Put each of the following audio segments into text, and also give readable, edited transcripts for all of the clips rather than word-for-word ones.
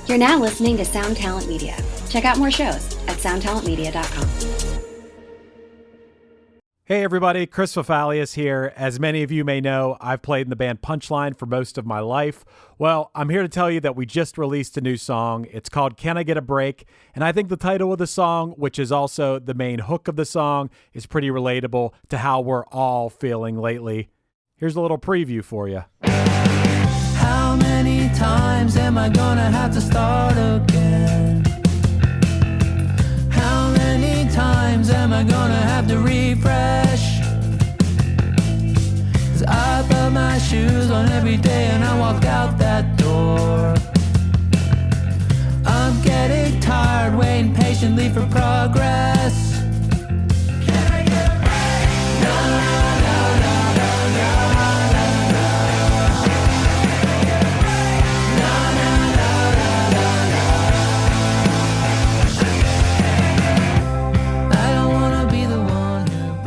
You're now listening to Sound Talent Media. Check out more shows at soundtalentmedia.com. Hey everybody, Chris Fafalius here. As many of you may know, I've played in the band Punchline for most of my life. Well, I'm here to tell you that we just released a new song. It's called Can I Get a Break? And I think the title of the song, which is also the main hook of the song, is pretty relatable to how we're all feeling lately. Here's a little preview for you. How many times am I gonna have to start again? How many times am I gonna have to refresh? 'Cause I put my shoes on every day and I walk out that door. I'm getting tired, waiting patiently for progress. Can I get a break? No, no, no, no, no, no.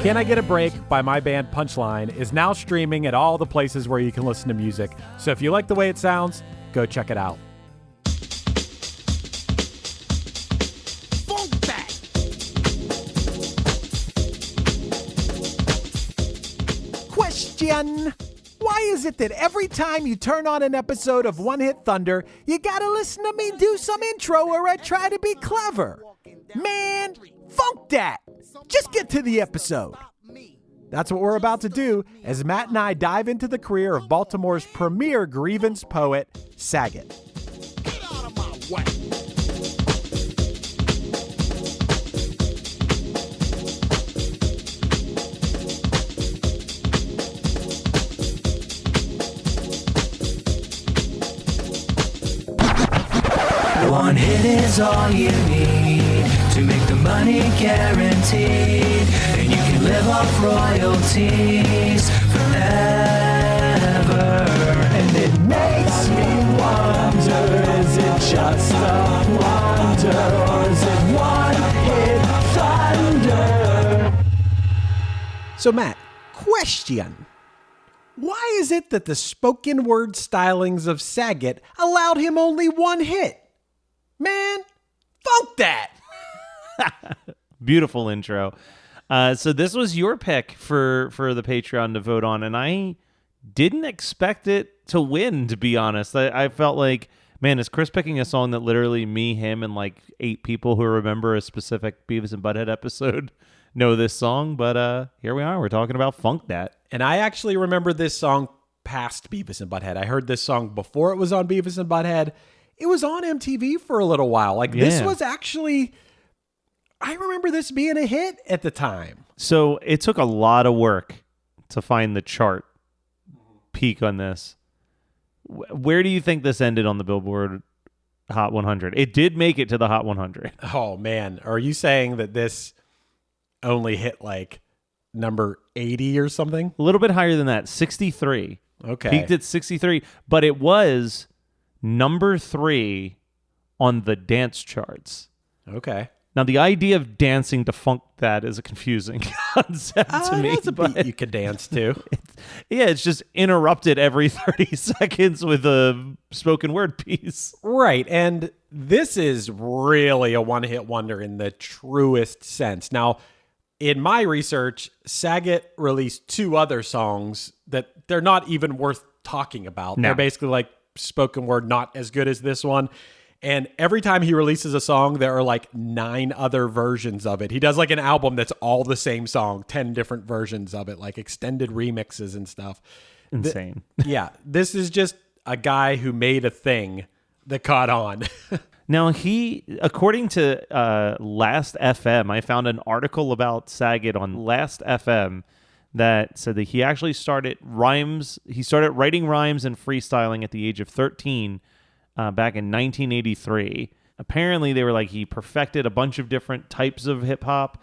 Can I Get a Break by my band Punchline is now streaming at all the places where you can listen to music. So if you like the way it sounds, go check it out. Funk that. Question. Why is it that every time you turn on an episode of One Hit Thunder, you gotta listen to me do some intro where I try to be clever? Man, funk that! Just get to the episode. That's what we're about to do as Matt and I dive into the career of Baltimore's premier grievance poet, Sagat. Get out of my way. One hit is all you need to make the money guaranteed, and you can live off royalties forever. And it makes me wonder, is it just a wonder, or is it One Hit Thunder? So Matt, question. Why is it that the spoken word stylings of Sagat allowed him only one hit? Man, funk that! Beautiful intro. So this was your pick for the Patreon to vote on, and I didn't expect it to win, to be honest. I felt like, man, is Chris picking a song that literally me, him, and like 8 people who remember a specific Beavis and Butthead episode know this song? But here we are. We're talking about Funk That. And I actually remember this song past Beavis and Butthead. I heard this song before it was on Beavis and Butthead. It was on MTV for a little while. This was actually, I remember this being a hit at the time. So it took a lot of work to find the chart peak on this. Where do you think this ended on the Billboard Hot 100? It did make it to the Hot 100. Oh, man. Are you saying that this only hit like number 80 or something? A little bit higher than that, 63. Okay. Peaked at 63, but it was number 3 on the dance charts. Okay. Now, the idea of dancing to Funk That is a confusing concept to me. That's a beat you could dance to. It's just interrupted every 30 seconds with a spoken word piece. Right. And this is really a one-hit wonder in the truest sense. Now, in my research, Sagat released 2 other songs that they're not even worth talking about. No. They're basically like spoken word, not as good as this one. And every time he releases a song, there are like 9 other versions of it. He does like an album that's all the same song, 10 different versions of it, like extended remixes and stuff. Insane. Yeah, this is just a guy who made a thing that caught on. Now, he, according to Last FM, I found an article about Sagat on Last FM that said that he actually started rhymes. He started writing rhymes and freestyling at the age of 13 back in 1983. Apparently, they were like he perfected a bunch of different types of hip hop,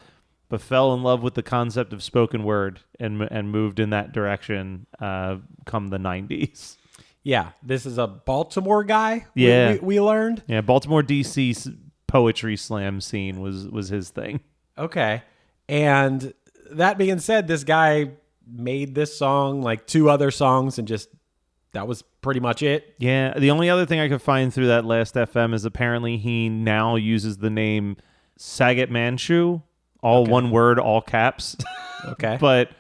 but fell in love with the concept of spoken word and moved in that direction come the 90s. Yeah, this is a Baltimore guy. Yeah, we learned. Yeah, Baltimore DC poetry slam scene was his thing. Okay, and that being said, this guy made this song, like 2 other songs, and just that was pretty much it. Yeah, the only other thing I could find through that Last FM is apparently he now uses the name Sagat Manchu, all one word, all caps. Okay. But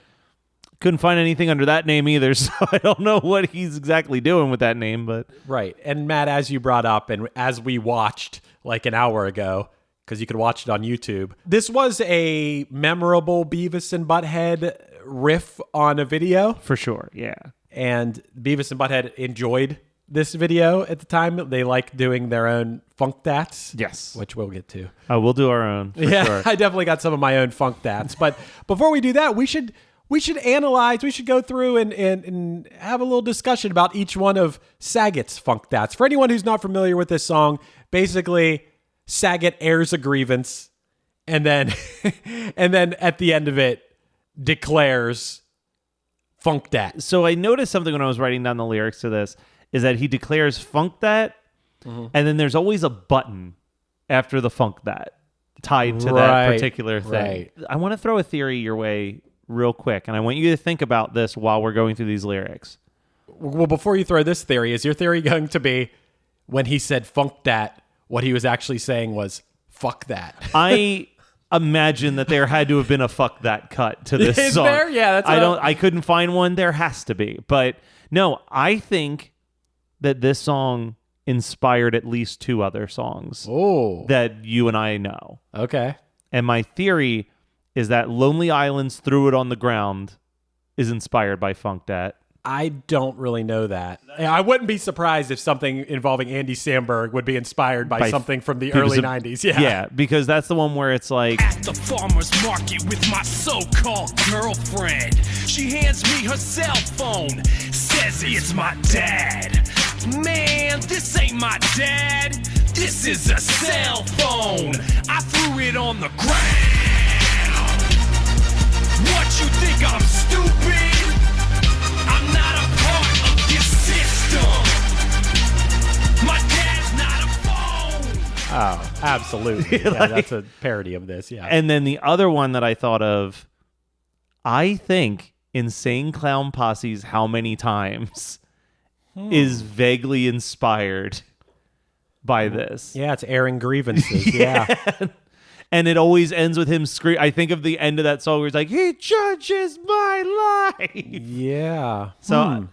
couldn't find anything under that name either, so I don't know what he's exactly doing with that name. But Right. And Matt, as you brought up, and as we watched like an hour ago, because you could watch it on YouTube, this was a memorable Beavis and Butthead riff on a video. for sure, yeah. And Beavis and Butthead enjoyed this video at the time. They like doing their own funk dats. Yes. Which we'll get to. We'll do our own, for sure. I definitely got some of my own funk dats. But before we do that, we should analyze, we should go through and have a little discussion about each one of Sagat's funk dats. For anyone who's not familiar with this song, basically Sagat airs a grievance and then and then at the end of it declares funk dat. So I noticed something when I was writing down the lyrics to this, is that he declares funk that, and then there's always a button after the funk that tied to that particular thing. Right. I want to throw a theory your way real quick, and I want you to think about this while we're going through these lyrics. Well, before you throw this theory, is your theory going to be when he said funk dat, what he was actually saying was fuck that? I imagine that there had to have been a fuck that cut to this Is song. there? Yeah, that's I couldn't find one. There has to be. But no, I think that this song inspired at least 2 other songs that you and I know. Okay. And my theory is that Lonely Island's Threw It on the Ground is inspired by Funk Dat. I don't really know that. I wouldn't be surprised if something involving Andy Samberg would be inspired by something from the early 90s. Yeah. Yeah, because that's the one where it's like... At the farmer's market with my so-called girlfriend. She hands me her cell phone, says it's my dad. Man, this ain't my dad. This is a cell phone. I threw it on the ground. What, you think I'm stupid? I'm not a part of this system. My dad's not a phone. Oh, absolutely. Yeah, that's a parody of this. Yeah. And then the other one that I thought of, I think Insane Clown Posse's How Many Times is vaguely inspired by this. Yeah, it's airing grievances. Yeah. And it always ends with him scream. I think of the end of that song where he's like, he judges my life. Yeah. So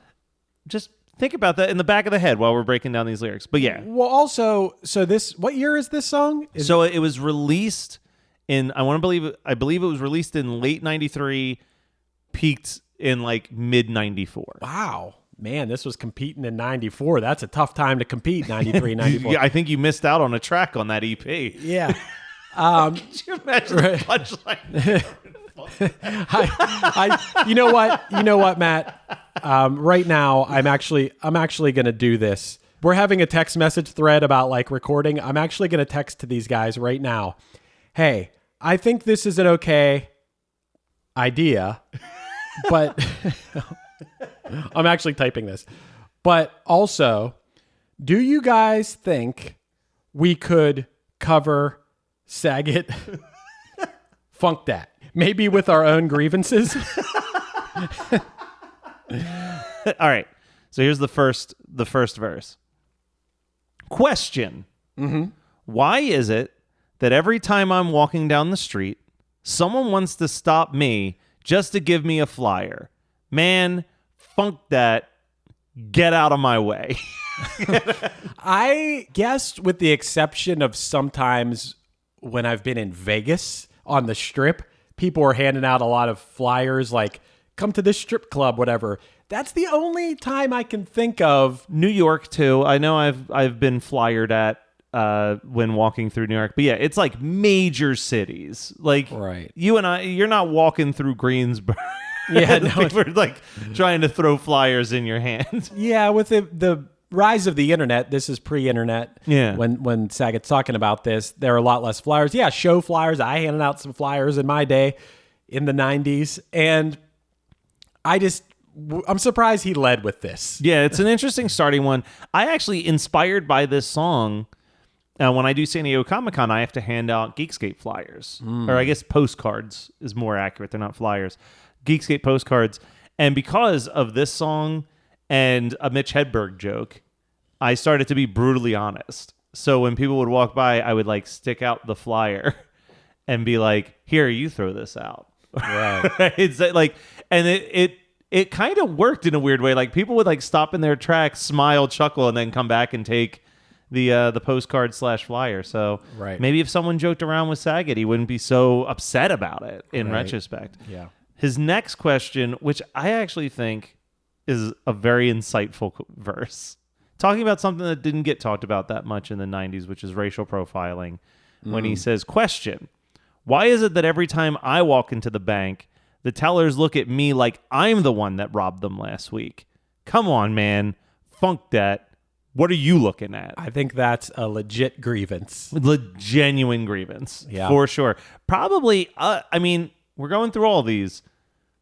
just think about that in the back of the head while we're breaking down these lyrics. But yeah. Well, also, so this, what year is this song? So it was released in, I believe it was released in late 93, peaked in like mid 94. Wow. Man, this was competing in 94. That's a tough time to compete, 93, 94. Yeah, I think you missed out on a track on that EP. Yeah. Could you imagine the punchline? You know what, Matt? Right now, I'm actually going to do this. We're having a text message thread about like recording. I'm actually going to text to these guys right now. Hey, I think this is an okay idea, but I'm actually typing this. But also, do you guys think we could cover Sagat Funk Dat? Maybe with our own grievances? All right. So here's the first verse. Question. Why is it that every time I'm walking down the street, someone wants to stop me just to give me a flyer? Man, funk that. Get out of my way. I guess with the exception of sometimes when I've been in Vegas on the strip, people are handing out a lot of flyers like, come to this strip club, whatever. That's the only time I can think of. New York, too. I know I've been flyered at when walking through New York. But yeah, it's like major cities. Like Right. You and I, you're not walking through Greensboro. Yeah, no. People are like trying to throw flyers in your hand. Yeah, with the rise of the internet, this is pre-internet. Yeah. When Sagat's talking about this, there are a lot less flyers. Yeah, show flyers. I handed out some flyers in my day in the 90s. And I'm surprised he led with this. Yeah, it's an interesting starting one. I actually, inspired by this song, when I do San Diego Comic-Con, I have to hand out Geekscape flyers. Or I guess postcards is more accurate. They're not flyers. Geekscape postcards. And because of this song and a Mitch Hedberg joke, I started to be brutally honest. So when people would walk by, I would like stick out the flyer and be like, "Here, you throw this out." Right. It's like, and it kind of worked in a weird way. Like people would like stop in their tracks, smile, chuckle, and then come back and take the postcard / flyer. So Right. maybe if someone joked around with Sagat, he wouldn't be so upset about it in Right. retrospect. Yeah. His next question, which I actually think is a very insightful verse, talking about something that didn't get talked about that much in the 90s, which is racial profiling, when he says, question, why is it that every time I walk into the bank, the tellers look at me like I'm the one that robbed them last week? Come on, man. Funk that. What are you looking at? I think that's a legit grievance. Genuine grievance. Yeah. For sure. Probably, I mean, we're going through all these.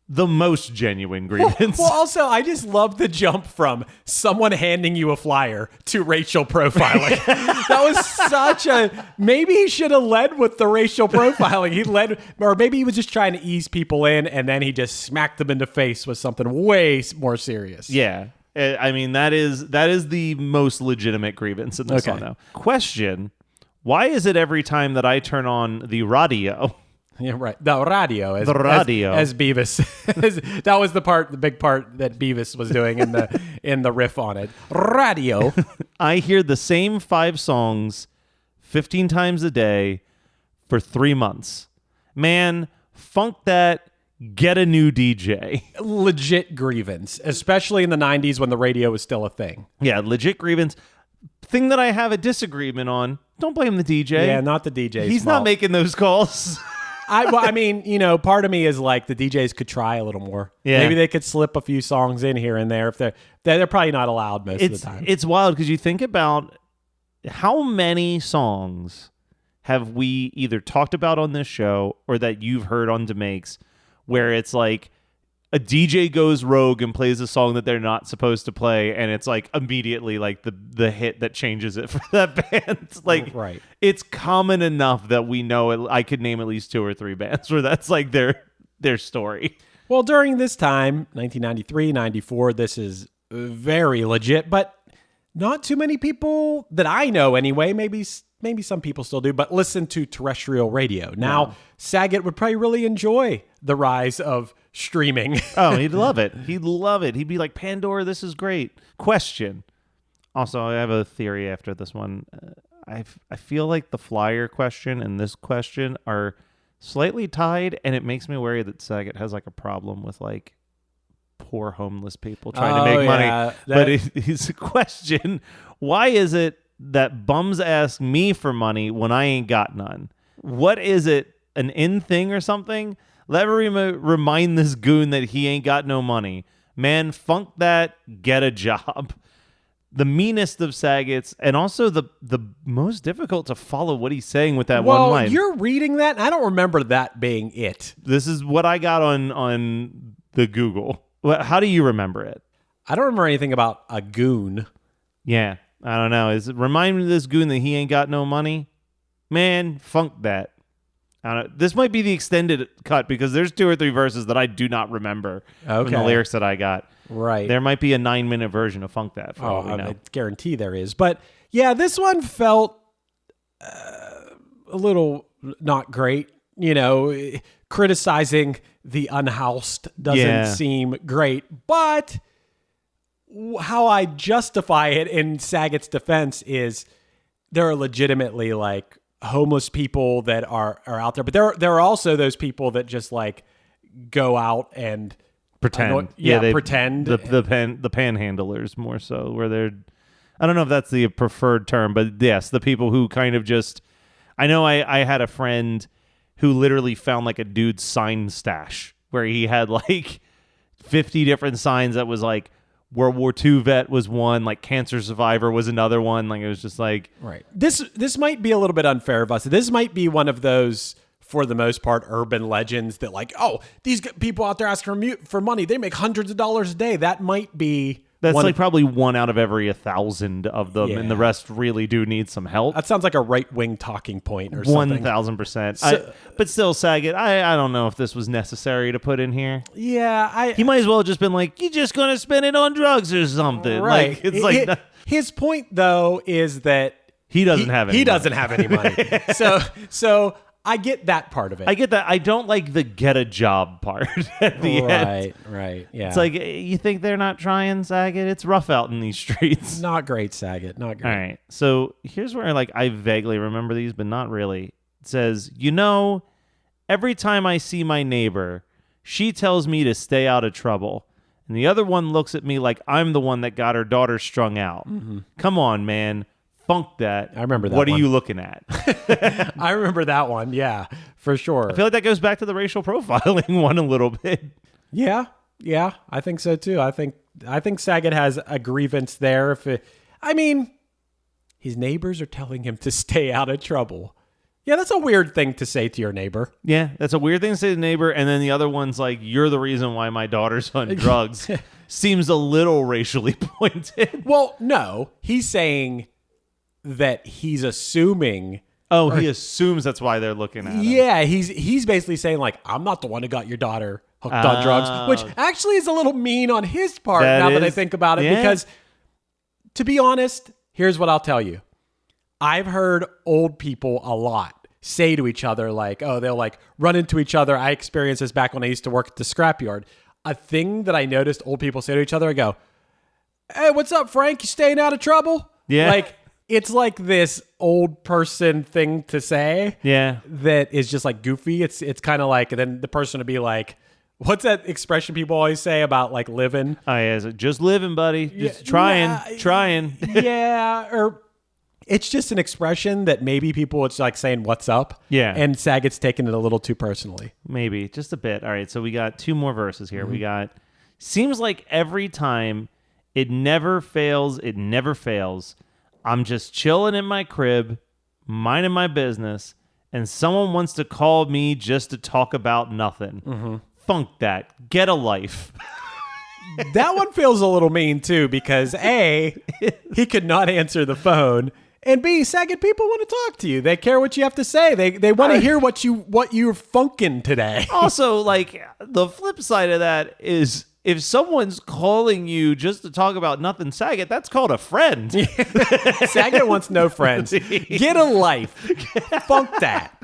The most genuine grievance. Well, also, I just love the jump from someone handing you a flyer to racial profiling. That was such a... Maybe he should have led with the racial profiling. He led... Or maybe he was just trying to ease people in, and then he just smacked them in the face with something way more serious. Yeah. I mean, that is the most legitimate grievance in this song, though. Question, why is it every time that I turn on the radio... Yeah, right. The radio. As Beavis. That was the big part that Beavis was doing in the riff on it. Radio. I hear the same 5 songs 15 times a day for 3 months. Man, funk that. Get a new DJ. Legit grievance, especially in the 90s when the radio was still a thing. Yeah, legit grievance. Thing that I have a disagreement on, don't blame the DJ. Yeah, not the DJ. He's not making those calls. I mean, part of me is like the DJs could try a little more. Yeah. Maybe they could slip a few songs in here and there. If they're probably not allowed most of the time. It's wild because you think about how many songs have we either talked about on this show or that you've heard on Demakes where it's like a DJ goes rogue and plays a song that they're not supposed to play, and it's like immediately like the hit that changes it for that band. Like, right. It's common enough that we know it. I could name at least 2 or 3 bands where that's like their story. Well, during this time, 1993, 94, this is very legit, but not too many people that I know anyway, maybe some people still do, but listen to terrestrial radio. Now, Sagat would probably really enjoy the rise of streaming. Oh, he'd love it. He'd love it. He'd be like, Pandora, this is great. Question. Also, I have a theory after this one. I feel like the flyer question and this question are slightly tied, and it makes me worry that Sagat has like a problem with like poor homeless people trying to make money. But it's a question. Why is it that bums ask me for money when I ain't got none? What is it? An in thing or something? Let me remind this goon that he ain't got no money. Man, funk that, get a job. The meanest of Sagats, and also the most difficult to follow what he's saying with that one line. Well, you're reading that, and I don't remember that being it. This is what I got on the Google. How do you remember it? I don't remember anything about a goon. Yeah, I don't know. Remind me of this goon that he ain't got no money? Man, funk that. This might be the extended cut because there's 2 or 3 verses that I do not remember from the lyrics that I got. Right. There might be a 9-minute version of Funk That. For all we know. I guarantee there is. But yeah, this one felt a little not great. Criticizing the unhoused doesn't seem great. But how I justify it in Sagat's defense is there are legitimately like homeless people that are out there, but there are also those people that just like go out and pretend. Pretend. The panhandlers more so, where they're, I don't know if that's the preferred term, but yes, the people who kind of just, I know I had a friend who literally found like a dude's sign stash where he had like 50 different signs that was like World War II vet was one, like cancer survivor was another one. Like it was just like, right. This might be a little bit unfair of us. This might be one of those, for the most part, urban legends that like, oh, these people out there asking for money, they make hundreds of dollars a day. That might be That's like probably 1 out of every 1,000 of them, and the rest really do need some help. That sounds like a right-wing talking point or something. 1,000%. But still, Saget, I don't know if this was necessary to put in here. Yeah, he might as well have just been like, "You're just gonna spend it on drugs or something." Right. Like, it's like his point though is that he doesn't have any. He doesn't have any money. So I get that part of it. I get that. I don't like the get a job part at the end. Right. Yeah. It's like, you think they're not trying, Saget? It's rough out in these streets. Not great, Saget. Not great. All right. So here's where I vaguely remember these, but not really. It says, every time I see my neighbor, she tells me to stay out of trouble. And the other one looks at me like I'm the one that got her daughter strung out. Mm-hmm. Come on, man. Funk that. I remember that What one. are you looking at? I rember that one. Yeah, for sure. I feel like that goes back to the racial profiling one a little bit. Yeah, I think so too. I think Saget has a grievance there. His neighbors are telling him to stay out of trouble. Yeah, that's a weird thing to say to your neighbor. Yeah, that's a weird thing to say to the neighbor. And then the other one's like, you're the reason why my daughter's on drugs. Seems a little racially pointed. Well, no, he's saying that he's assuming. Oh, he assumes that's why they're looking at him. Yeah, he's basically saying like, I'm not the one who got your daughter hooked on drugs, which actually is a little mean on his part that I think about it. Yeah. Because to be honest, here's what I'll tell you. I've heard old people a lot say to each other like, oh, they'll like run into each other. I experienced this back when I used to work at the scrapyard. A thing that I noticed old people say to each other, I go, hey, what's up, Frank? You staying out of trouble? Yeah. Like, it's like this old person thing to say. Yeah. That is just like goofy. It's kind of like, and then the person would be like, what's that expression people always say about like living? Oh, yeah. Just living, buddy. Just trying. Yeah. Or it's just an expression that maybe people, it's like saying, what's up? Yeah. And Saget's taking it a little too personally. Maybe. Just a bit. All right. So we got 2 more verses here. Mm-hmm. We got, seems like every time it never fails. I'm just chilling in my crib, minding my business, and someone wants to call me just to talk about nothing. Mm-hmm. Funk that. Get a life. That one feels a little mean, too, because A, he could not answer the phone, and B, Saget people want to talk to you. They care what you have to say. They want to hear what you're funking today. Also, like, the flip side of that is, if someone's calling you just to talk about nothing, Saget, that's called a friend. Saget wants no friends. Get a life. Funk that.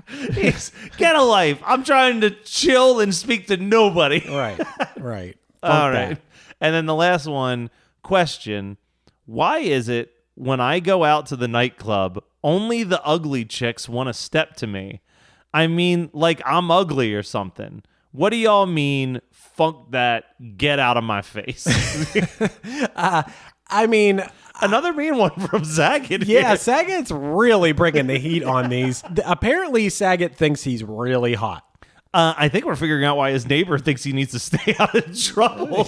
Get a life. I'm trying to chill and speak to nobody. Right. Funk All right. that. And then the last one, question. Why is it when I go out to the nightclub, only the ugly chicks want to step to me? I mean, like I'm ugly or something. What do y'all mean? Funk that, get out of my face. Another mean one from Saget. Yeah, Saget's really bringing the heat on these. Apparently, Saget thinks he's really hot. I think we're figuring out why his neighbor thinks he needs to stay out of trouble.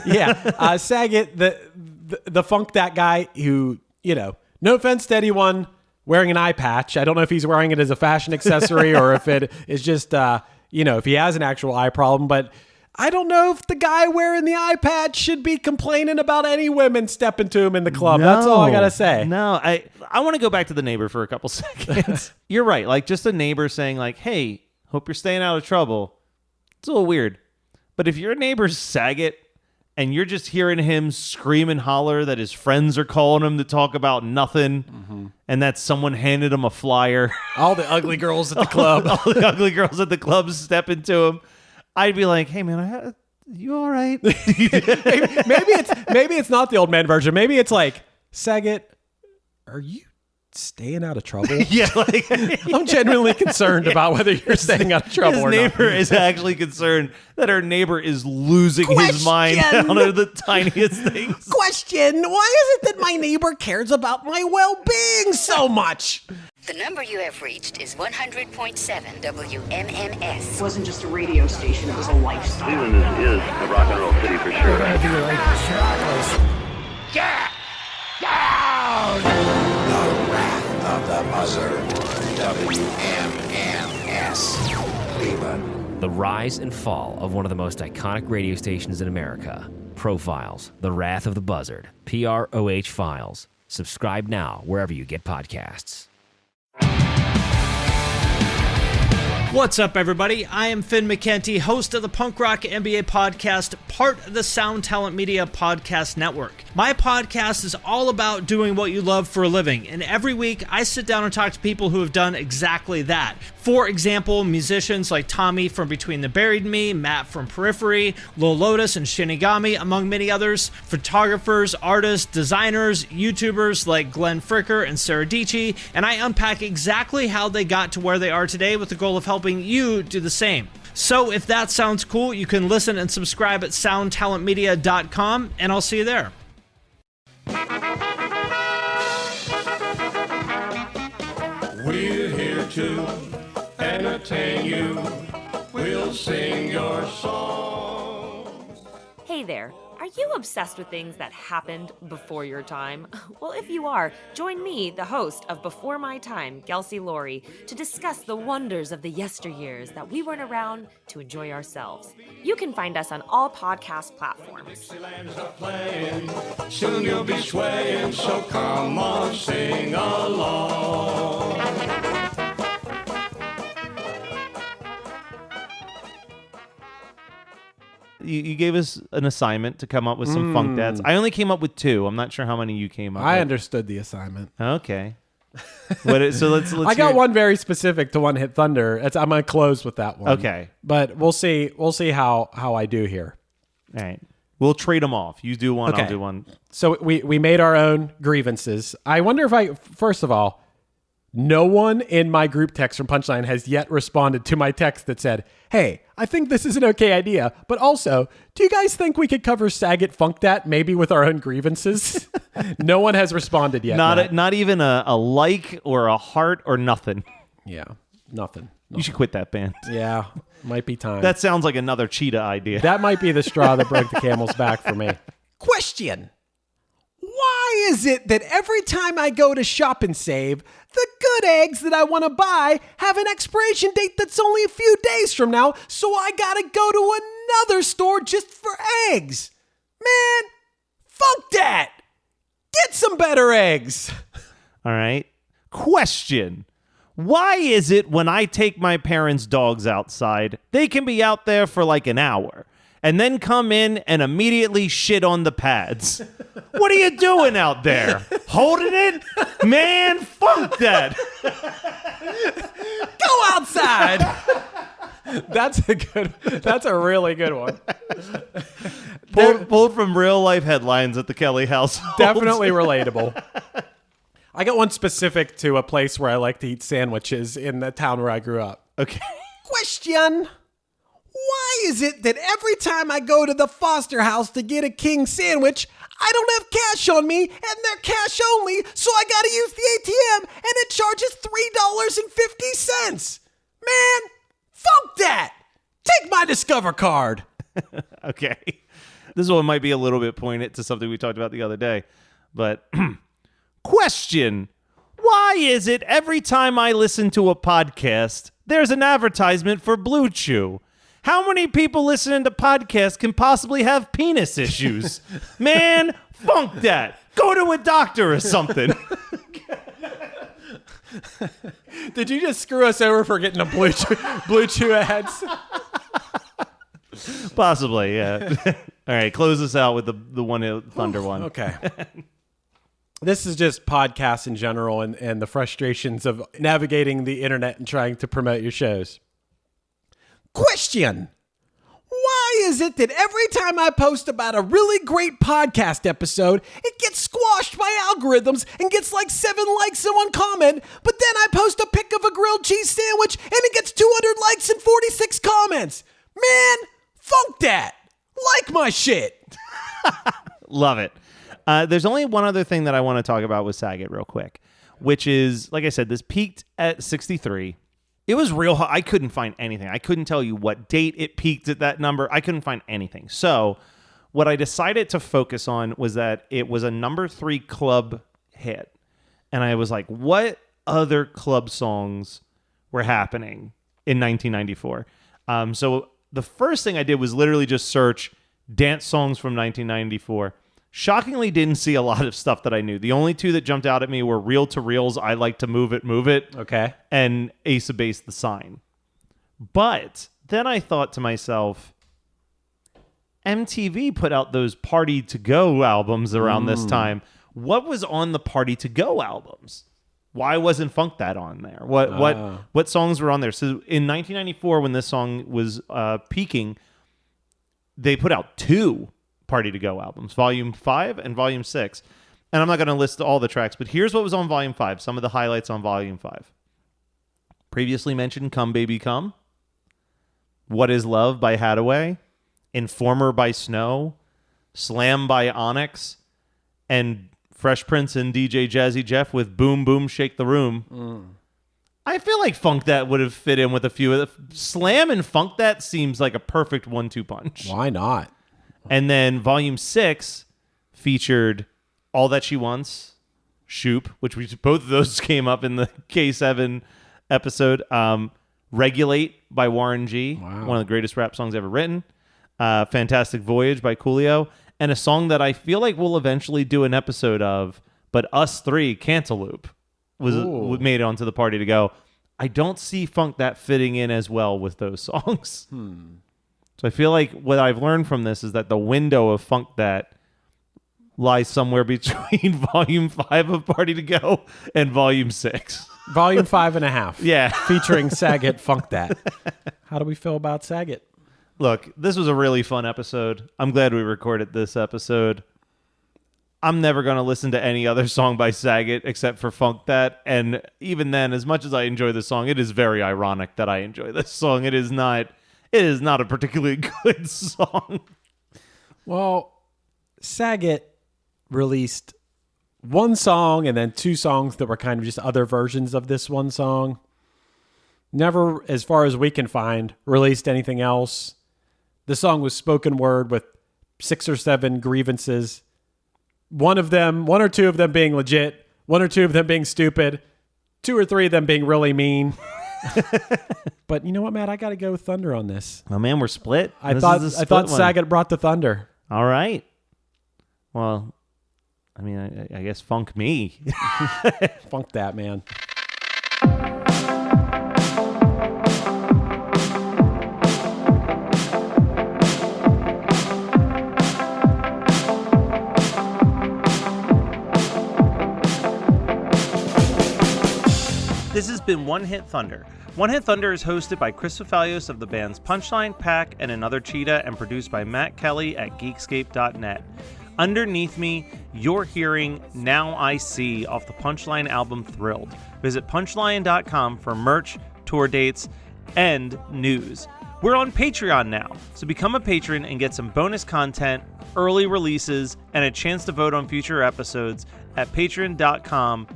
Yeah, Saget, the funk that guy who, no offense to anyone wearing an eye patch. I don't know if he's wearing it as a fashion accessory or if it is just, if he has an actual eye problem, but I don't know if the guy wearing the eye patch should be complaining about any women stepping to him in the club. No, that's all I got to say. No, I want to go back to the neighbor for a couple seconds. You're right. Like just a neighbor saying like, hey, hope you're staying out of trouble. It's a little weird. But if your neighbor's Saget and you're just hearing him scream and holler that his friends are calling him to talk about nothing and that someone handed him a flyer. All the ugly girls at the club. all the ugly girls at the club stepping to him. I'd be like, hey, man, you all right? maybe it's not the old man version. Maybe it's like, Saget, are you staying out of trouble? Yeah, like I'm genuinely concerned about whether you're staying out of trouble or not. His neighbor is actually concerned that her neighbor is losing his mind down to the tiniest things. Question, why is it that my neighbor cares about my well-being so much? The number you have reached is 100.7 WMMS. It wasn't just a radio station, it was a lifestyle. Cleveland is a rock and roll city for sure. Get down! The Wrath of the Buzzard. WMMS. Cleveland. The rise and fall of one of the most iconic radio stations in America Profiles, The Wrath of the Buzzard, PROH Files. Subscribe now wherever you get podcasts. What's up, everybody? I am Finn McKenty, host of the Punk Rock NBA podcast, part of the Sound Talent Media Podcast Network. My podcast is all about doing what you love for a living, and every week I sit down and talk to people who have done exactly that. For example, musicians like Tommy from Between the Buried and Me, Matt from Periphery, Lil Lotus and Shinigami, among many others, photographers, artists, designers, YouTubers like Glenn Fricker and Sarah Dici, and I unpack exactly how they got to where they are today with the goal of helping you do the same. So if that sounds cool, you can listen and subscribe at soundtalentmedia.com, and I'll see you there. We're here to entertain you. We'll sing your songs. Hey there. Are you obsessed with things that happened before your time? Well, if you are, join me, the host of Before My Time, Kelsey Laurie, to discuss the wonders of the yesteryears that we weren't around to enjoy ourselves. You can find us on all podcast platforms. Soon you'll be swaying, so come on, sing along. You gave us an assignment to come up with some funk dads. I only came up with 2. I'm not sure how many you came up with. I understood the assignment. Okay. Let's I got one very specific to One Hit Thunder. I'm going to close with that one. Okay. But we'll see how I do here. All right. We'll trade them off. You do one, okay. I'll do one. So we made our own grievances. I wonder if first of all, no one in my group text from Punchline has yet responded to my text that said, hey, I think this is an okay idea, but also, do you guys think we could cover Sagat Funk Dat maybe with our own grievances? No one has responded yet. Not even a like or a heart or nothing. Yeah, nothing. You should quit that band. Yeah, might be time. That sounds like another cheetah idea. That might be the straw that broke the camel's back for me. Question. Why is it that every time I go to Shop and Save, the good eggs that I want to buy have an expiration date that's only a few days from now, so I gotta go to another store just for eggs? Man, fuck that! Get some better eggs! All right. Question. Why is it when I take my parents' dogs outside, they can be out there for like an hour and then come in and immediately shit on the pads? What are you doing out there? Holding it? Man, fuck that. Go outside. That's a really good one. Pulled from real life headlines at the Kelly household. Definitely relatable. I got one specific to a place where I like to eat sandwiches in the town where I grew up. Okay. Question. Why is it that every time I go to the Foster house to get a king sandwich, I don't have cash on me and they're cash only, so I gotta use the ATM and it charges $3.50? Man, fuck that! Take my Discover card! Okay. This one might be a little bit pointed to something we talked about the other day, but question. Why is it every time I listen to a podcast, there's an advertisement for Blue Chew? How many people listening to podcasts can possibly have penis issues? Man, funk that. Go to a doctor or something. Did you just screw us over for getting a Blue Chew ads? Possibly, yeah. All right, close us out with the One Thunder one. Okay. This is just podcasts in general and the frustrations of navigating the internet and trying to promote your shows. Question. Why is it that every time I post about a really great podcast episode, it gets squashed by algorithms and gets like 7 likes and 1 comment, but then I post a pic of a grilled cheese sandwich and it gets 200 likes and 46 comments? Man, funk that. Like my shit. Love it. There's only one other thing that I want to talk about with Sagat real quick, which is, like I said, this peaked at 63. It was real hard. I couldn't find anything. I couldn't tell you what date it peaked at that number. I couldn't find anything. So what I decided to focus on was that it was a number 3 club hit. And I was like, what other club songs were happening in 1994? So the first thing I did was literally just search dance songs from 1994. Shockingly, didn't see a lot of stuff that I knew. The only two that jumped out at me were Reel to Reels, I Like to Move It, Okay. and Ace of Base, The Sign. But then I thought to myself, MTV put out those Party to Go albums around this time. What was on the Party to Go albums? Why wasn't Funk That on there? What songs were on there? So in 1994, when this song was peaking, they put out 2 Party to Go albums, Volume 5 and Volume 6. And I'm not going to list all the tracks, but here's what was on Volume 5, some of the highlights on Volume 5. Previously mentioned Come Baby Come, What Is Love by Hadaway, Informer by Snow, Slam by Onyx, and Fresh Prince and DJ Jazzy Jeff with Boom Boom Shake the Room. I feel like Funk That would have fit in with a few of the... Slam and Funk That seems like a perfect 1-2 punch. Why not? And then Volume 6 featured All That She Wants, Shoop, which both of those came up in the K7 episode. Regulate by Warren G, one of the greatest rap songs ever written. Fantastic Voyage by Coolio. And a song that I feel like we'll eventually do an episode of, but Us 3, Cantaloupe, was made it onto the Party to Go. I don't see Funk That fitting in as well with those songs. So I feel like what I've learned from this is that the window of Funk That lies somewhere between Volume 5 of Party to Go and Volume 6. Volume 5.5. Yeah. Featuring Sagat, Funk That. How do we feel about Sagat? Look, this was a really fun episode. I'm glad we recorded this episode. I'm never going to listen to any other song by Sagat except for Funk That. And even then, as much as I enjoy this song, it is very ironic that I enjoy this song. It is not a particularly good song. Well, Sagat released one song and then 2 songs that were kind of just other versions of this one song. Never, as far as we can find, released anything else. The song was spoken word with 6 or 7 grievances. One or two of them being legit, 1 or 2 of them being stupid, 2 or 3 of them being really mean. But you know what, Matt? I got to go with Thunder on this. Oh man, we're split. I thought Sagat brought the Thunder. All right. Well, I mean, I guess funk me. Funk that, man. This has been One Hit Thunder. One Hit Thunder is hosted by Chris Fafalios of the bands Punchline, Pack, and Another Cheetah, and produced by Matt Kelly at Geekscape.net. Underneath me, you're hearing Now I See off the Punchline album Thrilled. Visit punchline.com for merch, tour dates, and news. We're on Patreon now, so become a patron and get some bonus content, early releases, and a chance to vote on future episodes at patreon.com/OHT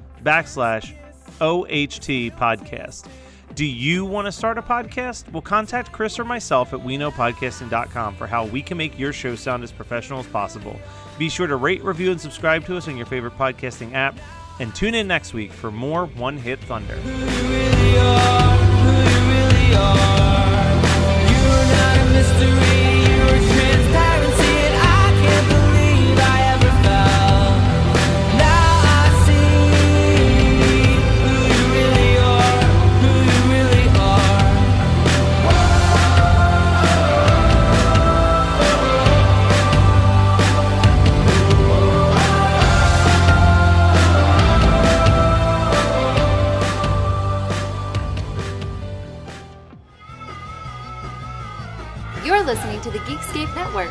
podcast. Do you want to start a podcast? Well, contact Chris or myself at weknowpodcasting.com for how we can make your show sound as professional as possible. Be sure to rate, review, and subscribe to us on your favorite podcasting app. And tune in next week for more One Hit Thunder. Who you really are, who you really are. You're not a mystery, you're transparency, and I can't believe I ever felt. Now I see who you really are, who you really are. You're listening to the Geekscape Network.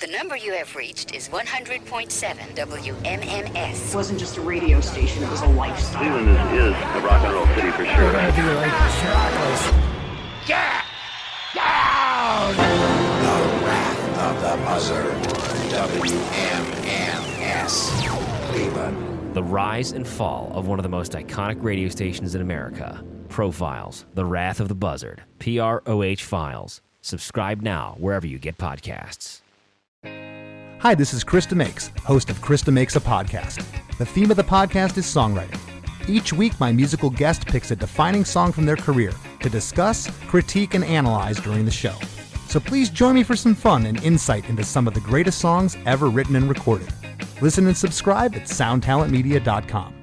The number you have reached is 100.7 WMMS. It wasn't just a radio station, it was a lifestyle. Cleveland is a rock and roll city for sure. Yeah! Down! The Wrath of the Buzzard. WMMS. Cleveland. The rise and fall of one of the most iconic radio stations in America. Profiles, The Wrath of the Buzzard, PROH Files. Subscribe now wherever you get podcasts. Hi, this is Krista Makes, host of Krista Makes a Podcast. The theme of the podcast is songwriting. Each week, my musical guest picks a defining song from their career to discuss, critique, and analyze during the show. So please join me for some fun and insight into some of the greatest songs ever written and recorded. Listen and subscribe at soundtalentmedia.com.